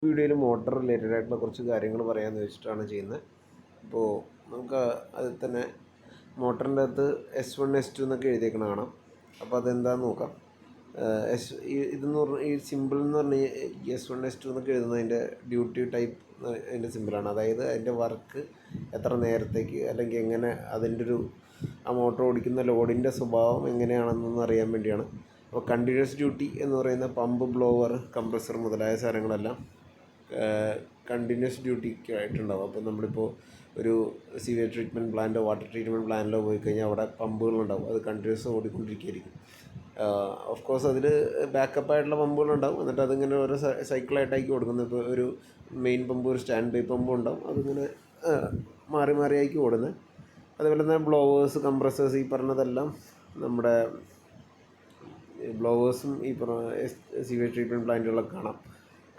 വീഡിയോയിൽ motor related ആയിട്ടുള്ള കുറച്ച് കാര്യങ്ങൾ പറയാമെന്ന് വെച്ചിട്ടാണ് ചെയ്യുന്നത്. ഇപ്പോൾ നമുക്ക് അതിൽ തന്നെ മോട്ടറിൻ്റെ അകത്ത് S1 S2 എന്നൊക്കെ എഴുതിയേക്കണ കാണാം. അപ്പോൾ അതെന്താണെന്ന് നോക്കാം. ഇതെന്ന് പറഞ്ഞാൽ ഈ സിമ്പിൾ എന്ന് പറഞ്ഞാൽ S1 S2 എന്നൊക്കെ എഴുതുന്നതിൻ്റെ ഡ്യൂട്ടി ടൈപ്പ് അതിൻ്റെ സിമ്പിളാണ്. അതായത് അതിൻ്റെ വർക്ക് എത്ര നേരത്തേക്ക് അല്ലെങ്കിൽ എങ്ങനെ അതിൻ്റെ ആ മോട്ടർ ഓടിക്കുന്ന ലോഡിൻ്റെ സ്വഭാവം എങ്ങനെയാണെന്നൊന്ന് അറിയാൻ വേണ്ടിയാണ്. അപ്പോൾ കണ്ടിന്യൂസ് ഡ്യൂട്ടി എന്ന് പറയുന്ന പമ്പ്, ബ്ലോവർ, കംപ്രസർ മുതലായ സാധനങ്ങളെല്ലാം കണ്ടിന്യൂസ് ഡ്യൂട്ടിക്ക് ആയിട്ടുണ്ടാവും. അപ്പോൾ നമ്മളിപ്പോൾ ഒരു സീവേജ് ട്രീറ്റ്മെൻറ്റ് പ്ലാന്റോ വാട്ടർ ട്രീറ്റ്മെൻറ്റ് പ്ലാന്റിലോ പോയി കഴിഞ്ഞാൽ അവിടെ പമ്പുകളുണ്ടാവും. അത് കണ്ടിന്യൂസ് ഓടിക്കൊണ്ടിരിക്കുകയായിരിക്കും. ഓഫ് കോഴ്സ് അതിൽ ബാക്കപ്പ് ആയിട്ടുള്ള പമ്പുകളുണ്ടാവും. എന്നിട്ട് അതിങ്ങനെ ഓരോ സൈക്കിളായിട്ടായിരിക്കും കൊടുക്കുന്നത്. ഇപ്പോൾ ഒരു മെയിൻ പമ്പ്, ഒരു സ്റ്റാൻഡ് ബൈ പമ്പും ഉണ്ടാവും. അതിങ്ങനെ മാറി മാറിയായിരിക്കും ഓടുന്നത്. അതുപോലെ തന്നെ ബ്ലോവേഴ്സ്, കംപ്രസേഴ്സ്, ഈ പറഞ്ഞതെല്ലാം നമ്മുടെ ബ്ലോവേഴ്സും ഈ പറഞ്ഞ സീവേജ് ട്രീറ്റ്മെൻറ്റ് പ്ലാന്റുകളൊക്കെ കാണാം.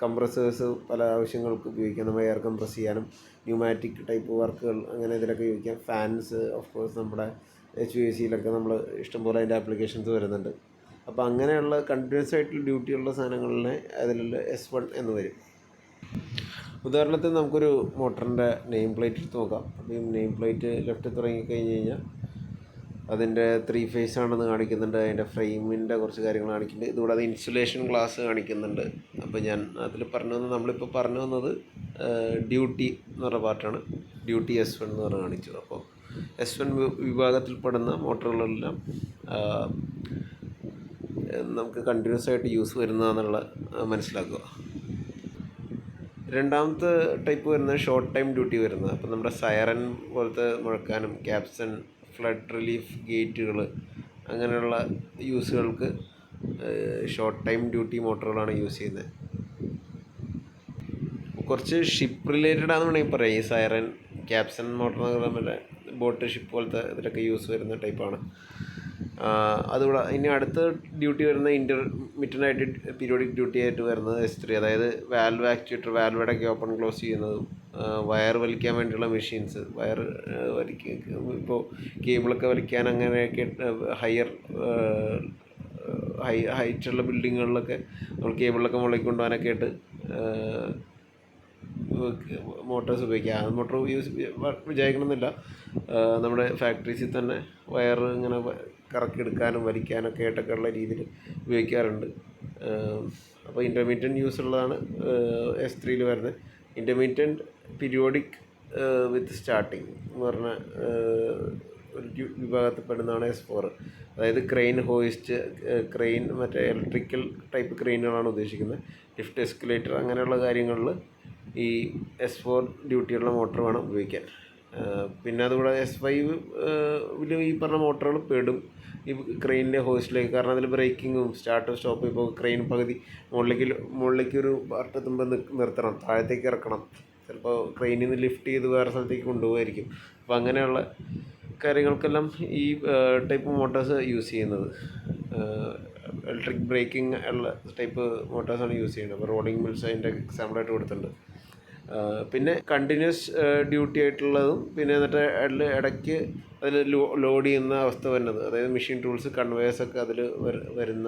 കംപ്രസേഴ്സ് പല ആവശ്യങ്ങൾക്ക് ഉപയോഗിക്കാം. നമ്മൾ എയർ കംപ്രസ് ചെയ്യാനും ന്യൂമാറ്റിക് ടൈപ്പ് വർക്കുകൾ അങ്ങനെ ഇതിലൊക്കെ ഉപയോഗിക്കാം. ഫാൻസ്, ഓഫ് കോഴ്സ് നമ്മുടെ HVACയിലൊക്കെ നമ്മൾ ഇഷ്ടംപോലെ അതിൻ്റെ ആപ്ലിക്കേഷൻസ് വരുന്നുണ്ട്. അപ്പോൾ അങ്ങനെയുള്ള കണ്ടിന്യൂസ് ആയിട്ടുള്ള ഡ്യൂട്ടിയുള്ള സാധനങ്ങളിലെ അതിൽ S1 എന്ന് വരും. ഉദാഹരണത്തിന് നമുക്കൊരു മോട്ടറിൻ്റെ നെയിം പ്ലേറ്റ് എടുത്ത് നോക്കാം. അപ്പോൾ ഈ നെയിം പ്ലേറ്റ് ലെഫ്റ്റ് തുടങ്ങിക്കഴിഞ്ഞ് കഴിഞ്ഞാൽ അതിൻ്റെ 3 ഫേസ് ആണെന്ന് കാണിക്കുന്നുണ്ട്. അതിൻ്റെ ഫ്രെയിമിൻ്റെ കുറച്ച് കാര്യങ്ങൾ കാണിക്കുന്നുണ്ട്. ഇതുകൂടാതെ ഇൻസുലേഷൻ ഗ്ലാസ് കാണിക്കുന്നുണ്ട്. അപ്പോൾ ഞാൻ അതിൽ നമ്മളിപ്പോൾ പറഞ്ഞു വന്നത് ഡ്യൂട്ടി എന്ന് പറഞ്ഞ പാർട്ടാണ്. ഡ്യൂട്ടി S1 എന്ന് പറഞ്ഞ് കാണിച്ചു. അപ്പോൾ S1 വിഭാഗത്തിൽപ്പെടുന്ന മോട്ടറുകളെല്ലാം നമുക്ക് കണ്ടിന്യൂസ് ആയിട്ട് യൂസ് വരുന്നതെന്നുള്ള മനസ്സിലാക്കുക. രണ്ടാമത്തെ ടൈപ്പ് വരുന്നത് ഷോർട്ട് ടൈം ഡ്യൂട്ടി വരുന്നത്. അപ്പോൾ നമ്മുടെ സൈറൻ പോലത്തെ മുഴക്കാനും ക്യാപ്സൺ, ഫ്ലഡ് റിലീഫ് ഗേറ്റുകൾ അങ്ങനെയുള്ള യൂസുകൾക്ക് ഷോർട്ട് ടൈം ഡ്യൂട്ടി മോട്ടറുകളാണ് യൂസ് ചെയ്യുന്നത്. കുറച്ച് ഷിപ്പ് റിലേറ്റഡ് ആണെന്ന് വേണമെങ്കിൽ പറയാം. ഈ സൈറൻ, ക്യാപ്സൺ മോട്ടർ എന്നൊക്കെ നമ്മുടെ ബോട്ട്, ഷിപ്പ് പോലത്തെ ഇതിലൊക്കെ യൂസ് വരുന്ന ടൈപ്പാണ്. അതുകൂടെ ഇനി അടുത്ത ഡ്യൂട്ടി വരുന്ന ഇൻ്റർമിറ്റൻ്റായിട്ട് പീരിയോഡിക് ഡ്യൂട്ടി ആയിട്ട് വരുന്നത് S3. അതായത് വാൽവ് ആക്ച്വേറ്റർ, വാൽവ് ഇടയ്ക്ക് ഓപ്പൺ ക്ലോസ് ചെയ്യുന്നതും വയർ വലിക്കാൻ വേണ്ടിയുള്ള മെഷീൻസ്, വയർ ഇപ്പോൾ കേബിളൊക്കെ വലിക്കാൻ അങ്ങനെയൊക്കെ ഹൈറ്റുള്ള ബിൽഡിങ്ങുകളിലൊക്കെ നമ്മൾ കേബിളൊക്കെ മുകളിലേക്ക് കൊണ്ടുപോകാനൊക്കെ ആയിട്ട് മോട്ടോഴ്സ് ഉപയോഗിക്കുക. ആ മോട്ടോർ വിചാരിക്കണമെന്നില്ല. നമ്മുടെ ഫാക്ടറീസിൽ തന്നെ വയർ ഇങ്ങനെ കറക്കിയെടുക്കാനും വലിക്കാനൊക്കെ ആയിട്ടൊക്കെ ഉള്ള രീതിയിൽ ഉപയോഗിക്കാറുണ്ട്. അപ്പോൾ ഇൻ്റർമീഡിയൻറ്റ് യൂസ് ഉള്ളതാണ് S3 വരുന്നത്. ഇൻ്റർമീഡിയൻറ്റ് പീരിയോഡിക് വിത്ത് സ്റ്റാർട്ടിങ് എന്ന് പറഞ്ഞ ഒരു വിഭാഗത്തിൽപ്പെടുന്നതാണ് S4. അതായത് ക്രെയിൻ, ഹോയിസ്റ്റ്, ക്രെയിൻ, മറ്റേ ഇലക്ട്രിക്കൽ ടൈപ്പ് ക്രെയിനുകളാണ് ഉദ്ദേശിക്കുന്നത്. ലിഫ്റ്റ്, എസ്കലേറ്റർ അങ്ങനെയുള്ള കാര്യങ്ങളിൽ ഈ S4 ഡ്യൂട്ടിയുള്ള മോട്ടർ വേണം ഉപയോഗിക്കാൻ. പിന്നെ അതുകൂടെ S5 ഈ പറഞ്ഞ മോട്ടറുകൾ പെടും ഈ ക്രെയിനിൻ്റെ ഹോയിസ്റ്റിലേക്ക്. കാരണം അതിൽ ബ്രേക്കിങ്ങും സ്റ്റാർട്ട് സ്റ്റോപ്പ്, ഇപ്പോൾ ക്രെയിൻ പകുതി മുകളിലേക്ക് ഒരു പാർട്ടെത്തുമ്പോൾ നിർത്തണം, താഴത്തേക്ക് ഇറക്കണം, ചിലപ്പോൾ ക്രെയിനിൽ നിന്ന് ലിഫ്റ്റ് ചെയ്ത് വേറെ സ്ഥലത്തേക്ക് കൊണ്ടുപോകായിരിക്കും. അപ്പോൾ അങ്ങനെയുള്ള കാര്യങ്ങൾക്കെല്ലാം ഈ ടൈപ്പ് മോട്ടോഴ്സ് യൂസ് ചെയ്യുന്നത്. ഇലക്ട്രിക് ബ്രേക്കിംഗ് ഉള്ള ടൈപ്പ് മോട്ടോഴ്സാണ് യൂസ് ചെയ്യുന്നത്. അപ്പോൾ റോളിംഗ് മിൽസ് അതിൻ്റെ എക്സാമ്പിളായിട്ട് കൊടുത്തിട്ടുണ്ട്. പിന്നെ കണ്ടിന്യൂസ് ഡ്യൂട്ടി ആയിട്ടുള്ളതും പിന്നെ എന്നിട്ട് ഇടയ്ക്ക് അതിൽ ലോഡ് ചെയ്യുന്ന അവസ്ഥ വരുന്നത്, അതായത് മെഷീൻ ടൂൾസ്, കൺവേയേഴ്സൊക്കെ അതിൽ വരുന്ന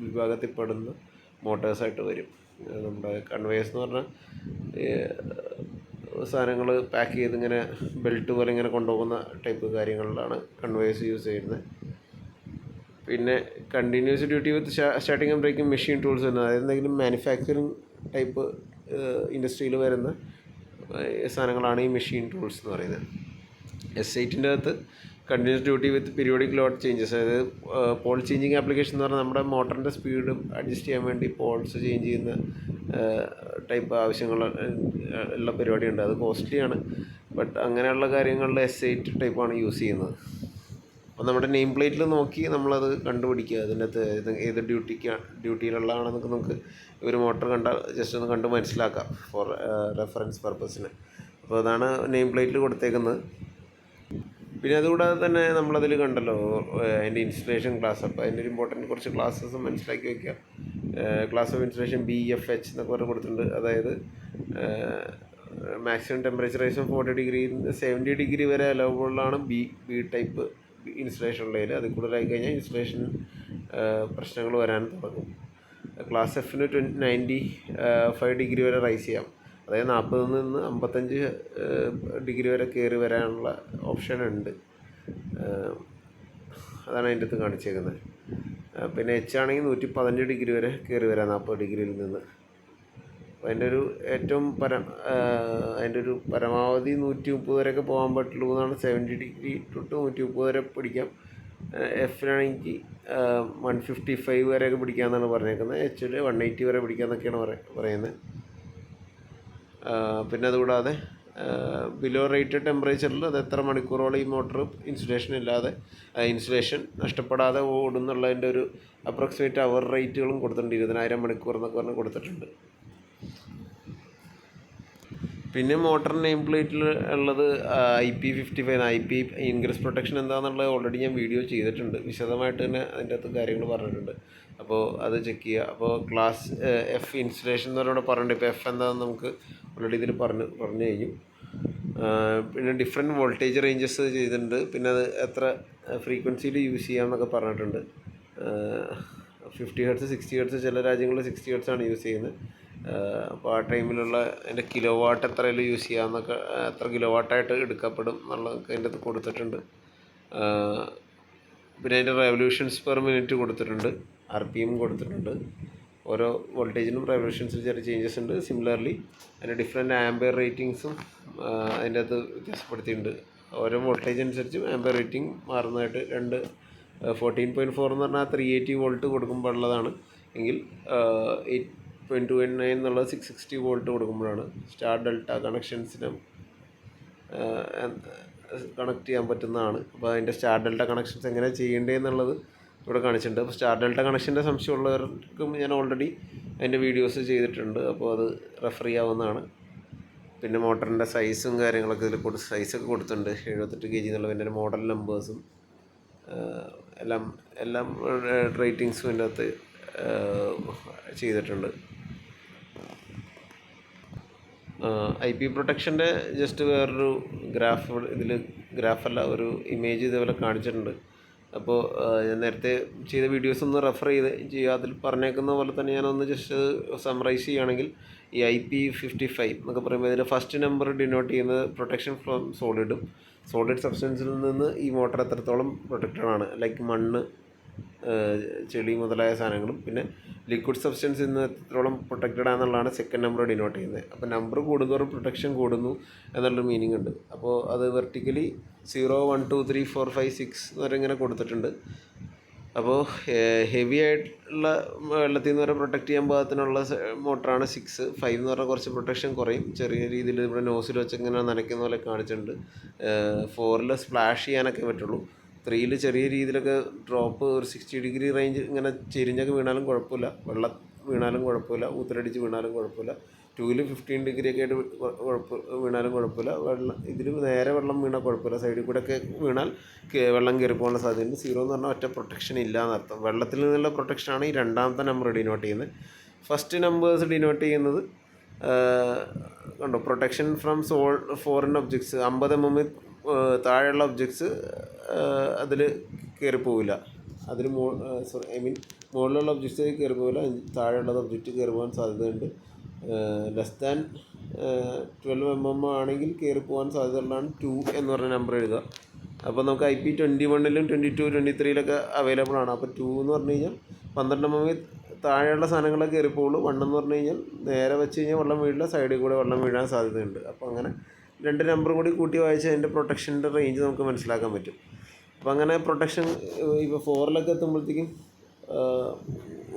വിഭാഗത്തിൽപ്പെടുന്ന മോട്ടേഴ്സായിട്ട് വരും. നമ്മുടെ കൺവേയേഴ്സ് എന്ന് പറഞ്ഞാൽ സാധനങ്ങൾ പാക്ക് ചെയ്ത് ഇങ്ങനെ ബെൽറ്റ് പോലെ ഇങ്ങനെ കൊണ്ടുപോകുന്ന ടൈപ്പ് കാര്യങ്ങളിലാണ് കൺവേയേഴ്സ് യൂസ് ചെയ്യുന്നത്. പിന്നെ continuous duty with starting and braking machine tools വരുന്നത്, അതായത് എന്തെങ്കിലും മാനുഫാക്ചറിങ് ടൈപ്പ് ഇൻഡസ്ട്രിയിൽ വരുന്ന സാധനങ്ങളാണ് ഈ മെഷീൻ ടൂൾസ് എന്ന് പറയുന്നത്. S8ൻ്റെ അകത്ത് കണ്ടിന്യൂസ് ഡ്യൂട്ടി വിത്ത് പീരിയോഡിക് ലോഡ് ചേഞ്ചസ്, അതായത് പോൾ ചേഞ്ചിങ് ആപ്ലിക്കേഷൻ എന്ന് പറഞ്ഞാൽ നമ്മുടെ മോട്ടറിൻ്റെ സ്പീഡ് അഡ്ജസ്റ്റ് ചെയ്യാൻ വേണ്ടി പോൾസ് ചേഞ്ച് ചെയ്യുന്ന ടൈപ്പ് ആവശ്യങ്ങൾ ഉള്ള പരിപാടിയുണ്ട്. അത് കോസ്റ്റ്ലിയാണ്. ബട്ട് അങ്ങനെയുള്ള കാര്യങ്ങളിൽ S8 ടൈപ്പാണ് യൂസ് ചെയ്യുന്നത്. അപ്പോൾ നമ്മുടെ നെയിം പ്ലേറ്റിൽ നോക്കി നമ്മളത് കണ്ടുപിടിക്കുക. അതിനകത്ത് ഏത് ഡ്യൂട്ടിയിലുള്ളതാണെന്നൊക്കെ നമുക്ക് ഒരു മോട്ടർ കണ്ടാൽ ജസ്റ്റ് ഒന്ന് കണ്ട് മനസ്സിലാക്കാം ഫോർ റെഫറൻസ് പർപ്പസിന്. അപ്പോൾ അതാണ് നെയിം പ്ലേറ്റിൽ കൊടുത്തേക്കുന്നത്. പിന്നെ അതുകൂടാതെ തന്നെ നമ്മളതിൽ കണ്ടല്ലോ അതിൻ്റെ ഇൻസ്റ്റലേഷൻ ക്ലാസ്. അപ്പോൾ അതിൻ്റെ ഒരു ഇമ്പോർട്ടൻറ്റ് കുറച്ച് ക്ലാസ്സസ് മനസ്സിലാക്കി വയ്ക്കുക. ക്ലാസ് ഓഫ് ഇൻസ്റ്റലേഷൻ BFH എന്നൊക്കെ പറഞ്ഞ് കൊടുത്തിട്ടുണ്ട്. അതായത് maximum temperature rise 40 degree 70 degree വരെ അലൗബിളാണ് ബി ടൈപ്പ് ഇൻസ്റ്റലേഷൻ ഉള്ളതിൽ. അതിൽ കൂടുതലായി കഴിഞ്ഞാൽ ഇൻസ്റ്റലേഷൻ പ്രശ്നങ്ങൾ വരാൻ തുടങ്ങും. ക്ലാസ് എഫിന് 95 ഡിഗ്രി വരെ റൈസ് ചെയ്യാം. അതായത് 40 നിന്ന് 55 ഡിഗ്രി വരെ കയറി വരാനുള്ള ഓപ്ഷൻ ഉണ്ട്. അതാണ് അതിൻ്റെ അകത്ത് കാണിച്ചേക്കുന്നത്. പിന്നെ എച്ച് ആണെങ്കിൽ 115 ഡിഗ്രി വരെ കയറി വരാം 40 ഡിഗ്രിയിൽ നിന്ന്. അപ്പോൾ അതിൻ്റെ ഒരു ഏറ്റവും അതിൻ്റെ ഒരു പരമാവധി 130 വരെയൊക്കെ പോകാൻ പറ്റുള്ളൂ എന്നാണ്. 70 ഡിഗ്രി തൊട്ട് 130 വരെ പിടിക്കാം. എഫിനാണെങ്കിൽ 155 വരെയൊക്കെ പിടിക്കാമെന്നാണ് പറഞ്ഞേക്കുന്നത്. എച്ചിൽ 180 വരെ പിടിക്കാമെന്നൊക്കെയാണ് പറയുന്നത്. പിന്നെ അതുകൂടാതെ ബിലോ റേറ്റഡ് ടെമ്പറേച്ചറിൽ അത് എത്ര മണിക്കൂറോളം ഈ മോട്ടർ ഇൻസുലേഷൻ നഷ്ടപ്പെടാതെ ഓടുന്നുള്ളതിൻ്റെ ഒരു അപ്രോക്സിമേറ്റ് അവർ റേറ്റുകളും കൊടുത്തിട്ടുണ്ട്. 20,000 മണിക്കൂർ എന്നൊക്കെ പറഞ്ഞ് കൊടുത്തിട്ടുണ്ട്. പിന്നെ മോട്ടർ നെയിം പ്ലേറ്റിൽ ഉള്ളത് IP55. IP ഇൻഗ്രസ് പ്രൊട്ടക്ഷൻ എന്താണെന്നുള്ളത് ഓൾറെഡി ഞാൻ വീഡിയോ ചെയ്തിട്ടുണ്ട്. വിശദമായിട്ട് തന്നെ അതിൻ്റെ അകത്ത് കാര്യങ്ങൾ പറഞ്ഞിട്ടുണ്ട്. അപ്പോൾ അത് ചെക്ക് ചെയ്യുക. അപ്പോൾ ക്ലാസ് എഫ് ഇൻസുലേഷൻ എന്ന് പറഞ്ഞാൽ പറഞ്ഞിട്ടുണ്ട്. ഇപ്പോൾ എഫ് എന്താണെന്ന് നമുക്ക് ഓൾറെഡി ഇതിൽ പറഞ്ഞു കഴിഞ്ഞു. പിന്നെ ഡിഫറെൻറ്റ് വോൾട്ടേജ് റേഞ്ചസ് ചെയ്തിട്ടുണ്ട്. പിന്നെ അത് എത്ര ഫ്രീക്വൻസിയിൽ യൂസ് ചെയ്യാമെന്നൊക്കെ പറഞ്ഞിട്ടുണ്ട്. 50 ഹെർട്സ്, 60 ഹെർട്സ്, ചില രാജ്യങ്ങളിൽ 60 ഹെർട്സാണ് യൂസ് ചെയ്യുന്നത്. അപ്പോൾ ആ ടൈമിലുള്ള അതിൻ്റെ കിലോ വാട്ട് എത്രയിൽ യൂസ് ചെയ്യാമെന്നൊക്കെ, എത്ര കിലോ വാട്ടായിട്ട് എടുക്കപ്പെടും എന്നുള്ളതൊക്കെ അതിൻ്റെ അത് കൊടുത്തിട്ടുണ്ട്. പിന്നെ അതിൻ്റെ റെവല്യൂഷൻസ് പെർ മിനിറ്റ് കൊടുത്തിട്ടുണ്ട്, RPM കൊടുത്തിട്ടുണ്ട്. ഓരോ വോൾട്ടേജിനും റെവല്യൂഷൻസിൽ ചെറിയ ചേഞ്ചസ് ഉണ്ട്. സിമിലർലി അതിൻ്റെ ഡിഫറെൻറ്റ് ആംബിയർ റേറ്റിങ്സും അതിൻ്റെ അകത്ത് വ്യത്യാസപ്പെടുത്തിയിട്ടുണ്ട്. ഓരോ വോൾട്ടേജ് അനുസരിച്ച് ആംബിയർ റേറ്റിംഗ് മാറുന്നതായിട്ട് 14.4 എന്ന് പറഞ്ഞാൽ 380 വോൾട്ട് കൊടുക്കുമ്പോൾ ഉള്ളതാണ് എങ്കിൽ 8.29 എന്നുള്ളത് 660 വോൾട്ട് കൊടുക്കുമ്പോഴാണ്. സ്റ്റാർ ഡെൽറ്റ കണക്ഷൻസിന് കണക്ട് ചെയ്യാൻ പറ്റുന്നതാണ്. അപ്പോൾ അതിൻ്റെ സ്റ്റാർ ഡെൽറ്റ കണക്ഷൻസ് എങ്ങനെ ചെയ്യേണ്ടതെന്നുള്ളത് ഇവിടെ കാണിച്ചിട്ടുണ്ട്. അപ്പോൾ സ്റ്റാർ ഡെൽറ്റ കണക്ഷൻ്റെ സംശയമുള്ളവർക്കും ഞാൻ ഓൾറെഡി അതിൻ്റെ വീഡിയോസ് ചെയ്തിട്ടുണ്ട്. അപ്പോൾ അത് റെഫർ ചെയ്യാവുന്നതാണ്. പിന്നെ മോട്ടറിൻ്റെ സൈസും കാര്യങ്ങളൊക്കെ ഇതിൽ സൈസൊക്കെ കൊടുത്തിട്ടുണ്ട്. 78 kg എന്നുള്ള പിന്നെ മോഡൽ നമ്പേഴ്സും എല്ലാം റേറ്റിങ്സും ഇതിൻ്റെ അകത്ത് ചെയ്തിട്ടുണ്ട്. IP പ്രൊട്ടക്ഷൻ്റെ ജസ്റ്റ് വേറൊരു ഗ്രാഫല്ല ഒരു ഇമേജ് ഇതേപോലെ കാണിച്ചിട്ടുണ്ട്. അപ്പോൾ ഞാൻ നേരത്തെ ചെയ്ത വീഡിയോസ് ഒന്ന് റെഫർ ചെയ്യുക. അതിൽ പറഞ്ഞേക്കുന്ന പോലെ തന്നെ ഞാനൊന്ന് ജസ്റ്റ് സമ്മറൈസ് ചെയ്യുകയാണെങ്കിൽ, ഈ IP55 എന്നൊക്കെ പറയുമ്പോൾ ഇതിൻ്റെ ഫസ്റ്റ് നമ്പർ ഡിനോട്ട് ചെയ്യുന്നത് പ്രൊട്ടക്ഷൻ ഫ്രോം സോളിഡ് സബ്സ്റ്റൻസിൽ നിന്ന് ഈ മോട്ടർ എത്രത്തോളം പ്രൊട്ടക്റ്റഡ് ആണ്, ലൈക്ക് മണ്ണ്, ചെളി മുതലായ സാധനങ്ങളും. പിന്നെ ലിക്വിഡ് സബ്സ്റ്റൻസിൽ നിന്ന് എത്രത്തോളം പ്രൊട്ടക്റ്റഡ് ആണെന്നുള്ളതാണ് സെക്കൻഡ് നമ്പർ ഡിനോട്ട് ചെയ്യുന്നത്. അപ്പോൾ നമ്പർ കൂടുന്നതോറും പ്രൊട്ടക്ഷൻ കൂടുന്നു എന്നുള്ളൊരു മീനിങ് ഉണ്ട്. അപ്പോൾ അത് വെർട്ടിക്കലി 0, 1, 2, 3, 4, 5, 6 വരെ ഇങ്ങനെ കൊടുത്തിട്ടുണ്ട്. അപ്പോൾ ഹെവി ആയിട്ടുള്ള വെള്ളത്തിൽ നിന്ന് വരെ പ്രൊട്ടക്റ്റ് ചെയ്യാൻ പാകത്തിനുള്ള മോട്ടറാണ് 6. 5 എന്ന് പറഞ്ഞാൽ കുറച്ച് പ്രൊട്ടക്ഷൻ കുറയും. ചെറിയ രീതിയിൽ ഇവിടെ നോസിൽ വെച്ച് ഇങ്ങനെ നനയ്ക്കുന്ന പോലെ കാണിച്ചിട്ടുണ്ട്. 4 സ്പ്ലാഷ് ചെയ്യാനൊക്കെ പറ്റുള്ളൂ. 3 ചെറിയ രീതിയിലൊക്കെ ഡ്രോപ്പ് ഒരു 60 ഡിഗ്രി റേഞ്ച് ഇങ്ങനെ ചെരിഞ്ഞൊക്കെ വീണാലും കുഴപ്പമില്ല, വെള്ളം വീണാലും കുഴപ്പമില്ല, ഊത്തിലടിച്ച് വീണാലും കുഴപ്പമില്ല. 2 15 ഡിഗ്രിയൊക്കെ ആയിട്ട് വീണാലും കുഴപ്പമില്ല. ഇതിൽ നേരെ വെള്ളം വീണാൽ കുഴപ്പമില്ല. സൈഡിൽ കൂടെ ഒക്കെ വീണാൽ വെള്ളം കയറി പോകാനുള്ള സാധ്യതയുണ്ട്. 0 എന്ന് പറഞ്ഞാൽ ഒറ്റ പ്രൊട്ടക്ഷൻ ഇല്ല എന്നർത്ഥം. വെള്ളത്തിൽ നിന്നുള്ള പ്രൊട്ടക്ഷനാണ് ഈ രണ്ടാമത്തെ നമ്പർ ഡിനോട്ട് ചെയ്യുന്നത്. ഫസ്റ്റ് നമ്പേഴ്സ് ഡിനോട്ട് ചെയ്യുന്നത് കണ്ടോ, protection from foreign objects. 50 mm താഴെയുള്ള ഒബ്ജക്ട്സ് അതിൽ കയറി പോവില്ല. മുകളിലുള്ള ഒബ്ജക്ട്സ് കയറി പോവില്ല, താഴെയുള്ളത് ഒബ്ജക്റ്റ് കയറി പോകാൻ സാധ്യതയുണ്ട്. ലെസ് ദാൻ 12 mm ആണെങ്കിൽ കയറി പോകാൻ സാധ്യതയുള്ളതാണ് 2 എന്ന് പറഞ്ഞ നമ്പർ എഴുതുക. അപ്പോൾ നമുക്ക് IP21-ലും 22, 23-ലൊക്കെ അവൈലബിൾ ആണ്. അപ്പോൾ 2 എന്ന് പറഞ്ഞു കഴിഞ്ഞാൽ 12 mm താഴെയുള്ള സാധനങ്ങളൊക്കെ കയറി പോകുള്ളൂ. 1 എന്ന് പറഞ്ഞു കഴിഞ്ഞാൽ നേരെ വെച്ച് കഴിഞ്ഞാൽ വെള്ളം വീഴില്ല, സൈഡിൽ കൂടെ വെള്ളം വീഴാൻ സാധ്യതയുണ്ട്. അപ്പോൾ അങ്ങനെ 2 നമ്പറും കൂടി കൂട്ടി വായിച്ചാൽ അതിൻ്റെ പ്രൊട്ടക്ഷൻ്റെ റേഞ്ച് നമുക്ക് മനസ്സിലാക്കാൻ പറ്റും. അപ്പോൾ അങ്ങനെ പ്രൊട്ടക്ഷൻ ഇപ്പോൾ 4-ലൊക്കെ എത്തുമ്പോഴത്തേക്കും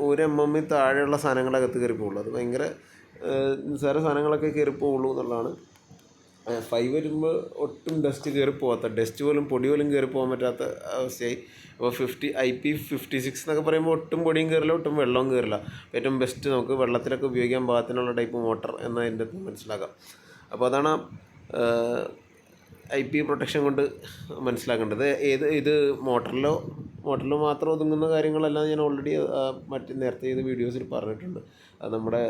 1 mm താഴെയുള്ള സാധനങ്ങളകത്ത് കയറി പോകുള്ളൂ. അത് ഭയങ്കര നിസ്സാര സാധനങ്ങളൊക്കെ കയറി പോകുള്ളൂ എന്നുള്ളതാണ്. 5 വരുമ്പോൾ ഒട്ടും ഡസ്റ്റ് കയറി പോകാത്ത, ഡസ്റ്റ് പോലും പൊടി പോലും കയറി പോകാൻ പറ്റാത്ത അവസ്ഥയായി. അപ്പോൾ IP56 എന്നൊക്കെ പറയുമ്പോൾ ഒട്ടും പൊടിയും കയറില്ല, ഒട്ടും വെള്ളവും കയറില്ല. ഏറ്റവും ബെസ്റ്റ് നമുക്ക് വെള്ളത്തിലൊക്കെ ഉപയോഗിക്കാൻ പാകത്തിനുള്ള ടൈപ്പ് മോട്ടർ എന്നതിൻ്റെ മനസ്സിലാക്കാം. അപ്പോൾ അതാണ് IP പ്രൊട്ടക്ഷൻ കൊണ്ട് മനസ്സിലാക്കേണ്ടത്. ഇത് മോട്ടറിലോ മാത്രം ഒതുങ്ങുന്ന കാര്യങ്ങളെല്ലാം ഞാൻ ഓൾറെഡി നേരത്തെ ചെയ്ത വീഡിയോസിൽ പറഞ്ഞിട്ടുണ്ട്. അത് നമ്മുടെ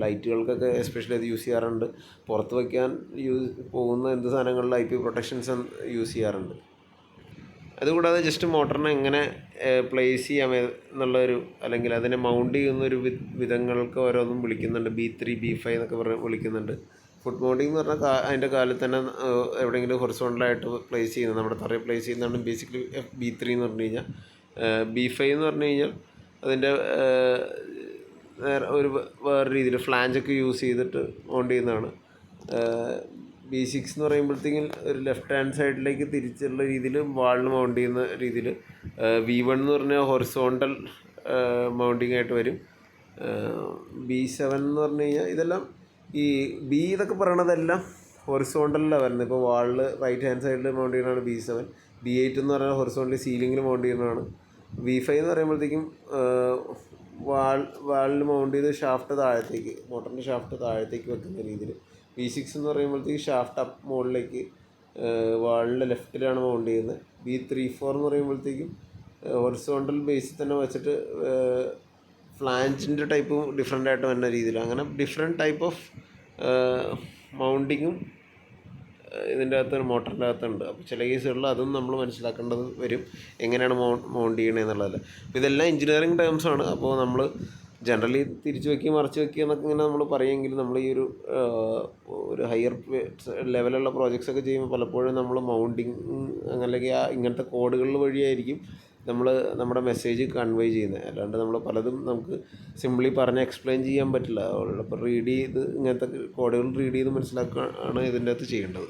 ലൈറ്റുകൾക്കൊക്കെ എസ്പെഷ്യലി അത് യൂസ് ചെയ്യാറുണ്ട്. പുറത്ത് വയ്ക്കാൻ പോകുന്ന എന്ത് സാധനങ്ങളിലും IP പ്രൊട്ടക്ഷൻസ് യൂസ് ചെയ്യാറുണ്ട്. അതുകൂടാതെ ജസ്റ്റ് മോട്ടറിനെ എങ്ങനെ പ്ലേസ് ചെയ്യാം എന്നുള്ളൊരു, അല്ലെങ്കിൽ അതിനെ മൗണ്ട് ചെയ്യുന്നൊരു വിധങ്ങൾക്ക് ഓരോന്നും വിളിക്കുന്നുണ്ട്. B3 B5 എന്നൊക്കെ പറഞ്ഞ് വിളിക്കുന്നുണ്ട്. ഫുഡ് മൗണ്ടിങ് എന്ന് പറഞ്ഞാൽ അതിൻ്റെ കാലിൽ തന്നെ എവിടെയെങ്കിലും ഹൊറിസോണ്ടലായിട്ട് പ്ലേസ് ചെയ്യുന്നത്, നമ്മുടെ തറയിൽ പ്ലേസ് ചെയ്യുന്നതാണ് ബേസിക്കലി B3 എന്ന് പറഞ്ഞു കഴിഞ്ഞാൽ. B5 എന്ന് പറഞ്ഞു കഴിഞ്ഞാൽ അതിൻ്റെ വേറെ രീതിയിൽ ഫ്ലാഞ്ചൊക്കെ യൂസ് ചെയ്തിട്ട് മൗണ്ട് ചെയ്യുന്നതാണ്. B6 എന്ന് പറയുമ്പോഴത്തേക്കും ഒരു ലെഫ്റ്റ് ഹാൻഡ് സൈഡിലേക്ക് തിരിച്ചുള്ള രീതിയിൽ വാളിന് മൗണ്ട് ചെയ്യുന്ന രീതിയിൽ. V1 എന്ന് പറഞ്ഞാൽ ഹൊറിസോണ്ടൽ മൗണ്ടിങ് ആയിട്ട് വരും. B7 എന്ന് പറഞ്ഞു കഴിഞ്ഞാൽ ഇതെല്ലാം ഈ ഇതൊക്കെ പറയണതെല്ലാം ഹൊറിസോണ്ടലിലാണ് വരുന്നത്. ഇപ്പോൾ വാളിൽ റൈറ്റ് ഹാൻഡ് സൈഡിൽ മൗണ്ട് ചെയ്യുന്നതാണ് B7. B8 എന്ന് പറഞ്ഞാൽ ഹൊറിസോണ്ടലി സീലിങ്ങിൽ മൗണ്ട് ചെയ്യുന്നതാണ്. V5 എന്ന് പറയുമ്പോഴത്തേക്കും വാളിൽ മൗണ്ട് ചെയ്ത് ഷാഫ്റ്റ് താഴത്തേക്ക്, മോട്ടറിൻ്റെ ഷാഫ്റ്റ് താഴത്തേക്ക് വെക്കുന്ന രീതിയിൽ. V6 എന്ന് പറയുമ്പോഴത്തേക്ക് ഷാഫ്റ്റ് മുകളിലേക്ക് വാളിൻ്റെ ലെഫ്റ്റിലാണ് മൗണ്ട് ചെയ്യുന്നത്. B3-4 എന്ന് പറയുമ്പോഴത്തേക്കും ഹൊറിസോണ്ടൽ ബേസിൽ തന്നെ വെച്ചിട്ട് ഫ്ലാഞ്ചിൻ്റെ ടൈപ്പ് ഡിഫറെൻ്റ് ആയിട്ട് വരുന്ന രീതിയിൽ. അങ്ങനെ ഡിഫറെൻറ്റ് ടൈപ്പ് ഓഫ് മൗണ്ടിങ്ങും ഇതിൻ്റെ അകത്ത് മോട്ടറിൻ്റെ അകത്തുണ്ട്. അപ്പോൾ ചില കേസുകളിൽ അതും നമ്മൾ മനസ്സിലാക്കേണ്ടത് വരും, എങ്ങനെയാണ് മൗണ്ട് ചെയ്യണത് എന്നുള്ളതല്ല. അപ്പോൾ ഇതെല്ലാം എഞ്ചിനീയറിങ് ടേംസാണ്. അപ്പോൾ നമ്മൾ ജനറലി തിരിച്ച് വയ്ക്കുക മറിച്ച് വയ്ക്കുക എന്നൊക്കെ ഇങ്ങനെ നമ്മൾ പറയുമെങ്കിൽ, നമ്മൾ ഈ ഒരു ഹയർ ലെവലുള്ള പ്രോജക്ട്സ് ഒക്കെ ചെയ്യുമ്പോൾ പലപ്പോഴും നമ്മൾ മൗണ്ടിങ് അല്ലെങ്കിൽ ഇങ്ങനത്തെ കോഡുകൾ വഴിയായിരിക്കും നമ്മൾ നമ്മുടെ മെസ്സേജ് കൺവേ ചെയ്യുന്നത്. അല്ലാണ്ട് നമ്മൾ പലതും നമുക്ക് സിംപ്ലി പറഞ്ഞ് എക്സ്പ്ലെയിൻ ചെയ്യാൻ പറ്റില്ല. അപ്പോൾ റീഡ് ചെയ്ത് ഇങ്ങനത്തെ കോഡുകൾ റീഡ് ചെയ്ത് മനസ്സിലാക്കുകയാണ് ഇതിൻ്റെ അകത്ത് ചെയ്യേണ്ടത്.